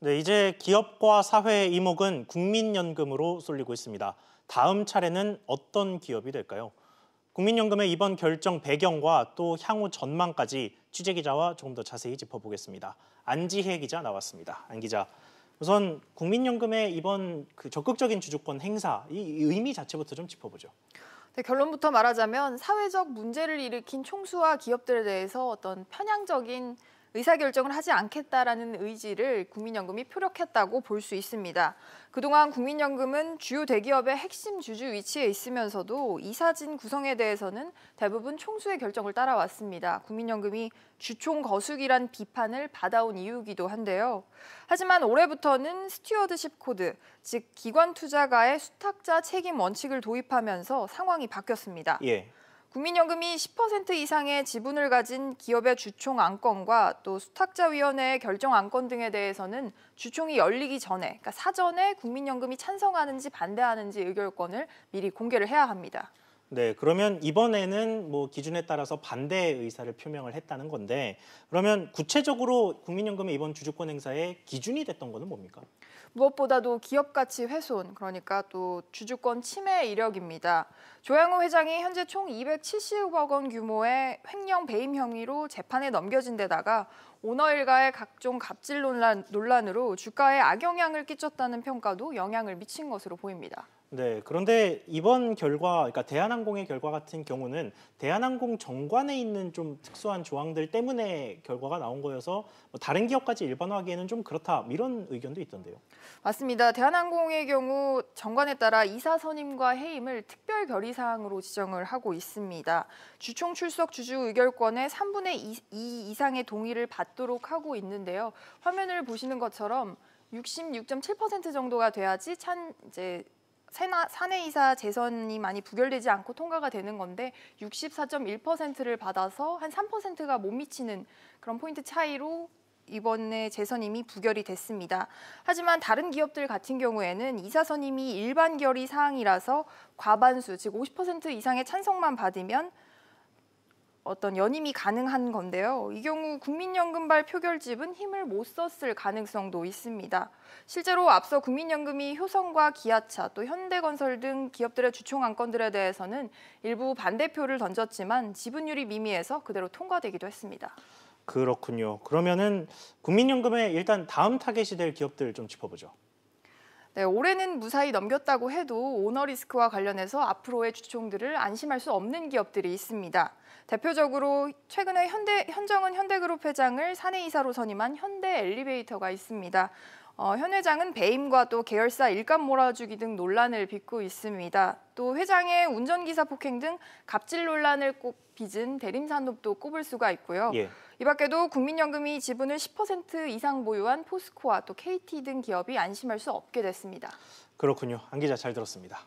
네, 이제 기업과 사회의 이목은 국민연금으로 쏠리고 있습니다. 다음 차례는 어떤 기업이 될까요? 국민연금의 이번 결정 배경과 또 향후 전망까지 취재기자와 조금 더 자세히 짚어보겠습니다. 안지혜 기자 나왔습니다. 안 기자, 우선 국민연금의 이번 적극적인 주주권 행사, 이 의미 자체부터 좀 짚어보죠. 네, 결론부터 말하자면 사회적 문제를 일으킨 총수와 기업들에 대해서 어떤 편향적인 의사결정을 하지 않겠다라는 의지를 국민연금이 표력했다고 볼 수 있습니다. 그동안 국민연금은 주요 대기업의 핵심 주주 위치에 있으면서도 이사진 구성에 대해서는 대부분 총수의 결정을 따라왔습니다. 국민연금이 주총 거수기란 비판을 받아온 이유이기도 한데요. 하지만 올해부터는 스튜어드십 코드, 즉 기관 투자가의 수탁자 책임 원칙을 도입하면서 상황이 바뀌었습니다. 예. 국민연금이 10% 이상의 지분을 가진 기업의 주총 안건과 또 수탁자위원회의 결정 안건 등에 대해서는 주총이 열리기 전에, 그러니까 사전에 국민연금이 찬성하는지 반대하는지 의결권을 미리 공개를 해야 합니다. 네, 그러면 이번에는 기준에 따라서 반대 의사를 표명을 했다는 건데, 그러면 구체적으로 국민연금의 이번 주주권 행사의 기준이 됐던 거는 뭡니까? 무엇보다도 기업 가치 훼손, 그러니까 또 주주권 침해 이력입니다. 조양호 회장이 현재 총 270억 원 규모의 횡령 배임 혐의로 재판에 넘겨진 데다가 오너 일가의 각종 갑질 논란으로 주가에 악영향을 끼쳤다는 평가도 영향을 미친 것으로 보입니다. 네, 그런데 이번 결과, 그러니까 대한항공의 결과 같은 경우는 대한항공 정관에 있는 좀 특수한 조항들 때문에 결과가 나온 거여서 다른 기업까지 일반화하기에는 좀 그렇다, 이런 의견도 있던데요. 맞습니다. 대한항공의 경우 정관에 따라 이사 선임과 해임을 특별 결의사항으로 지정을 하고 있습니다. 주총 출석 주주 의결권의 3분의 2 이상의 동의를 받도록 하고 있는데요. 화면을 보시는 것처럼 66.7% 정도가 돼야지 사내이사 재선이 많이 부결되지 않고 통과가 되는 건데 64.1%를 받아서 한 3%가 못 미치는 그런 포인트 차이로 이번에 재선임이 부결이 됐습니다. 하지만 다른 기업들 같은 경우에는 이사 선임이 일반 결의 사항이라서 과반수, 즉 50% 이상의 찬성만 받으면 어떤 연임이 가능한 건데요. 이 경우 국민연금발 표결집은 힘을 못 썼을 가능성도 있습니다. 실제로 앞서 국민연금이 효성과 기아차, 또 현대건설 등 기업들의 주총 안건들에 대해서는 일부 반대표를 던졌지만 지분율이 미미해서 그대로 통과되기도 했습니다. 그렇군요. 그러면은 국민연금의 일단 다음 타겟이 될 기업들 좀 짚어보죠. 네, 올해는 무사히 넘겼다고 해도 오너 리스크와 관련해서 앞으로의 주총들을 안심할 수 없는 기업들이 있습니다. 대표적으로 최근에 현정은 현대그룹 회장을 사내이사로 선임한 현대엘리베이터가 있습니다. 현 회장은 배임과 또 계열사 일감 몰아주기 등 논란을 빚고 있습니다. 또 회장의 운전기사 폭행 등 갑질 논란을 빚은 대림산업도 꼽을 수가 있고요. 예. 이 밖에도 국민연금이 지분을 10% 이상 보유한 포스코와 또 KT 등 기업이 안심할 수 없게 됐습니다. 그렇군요. 안 기자 잘 들었습니다.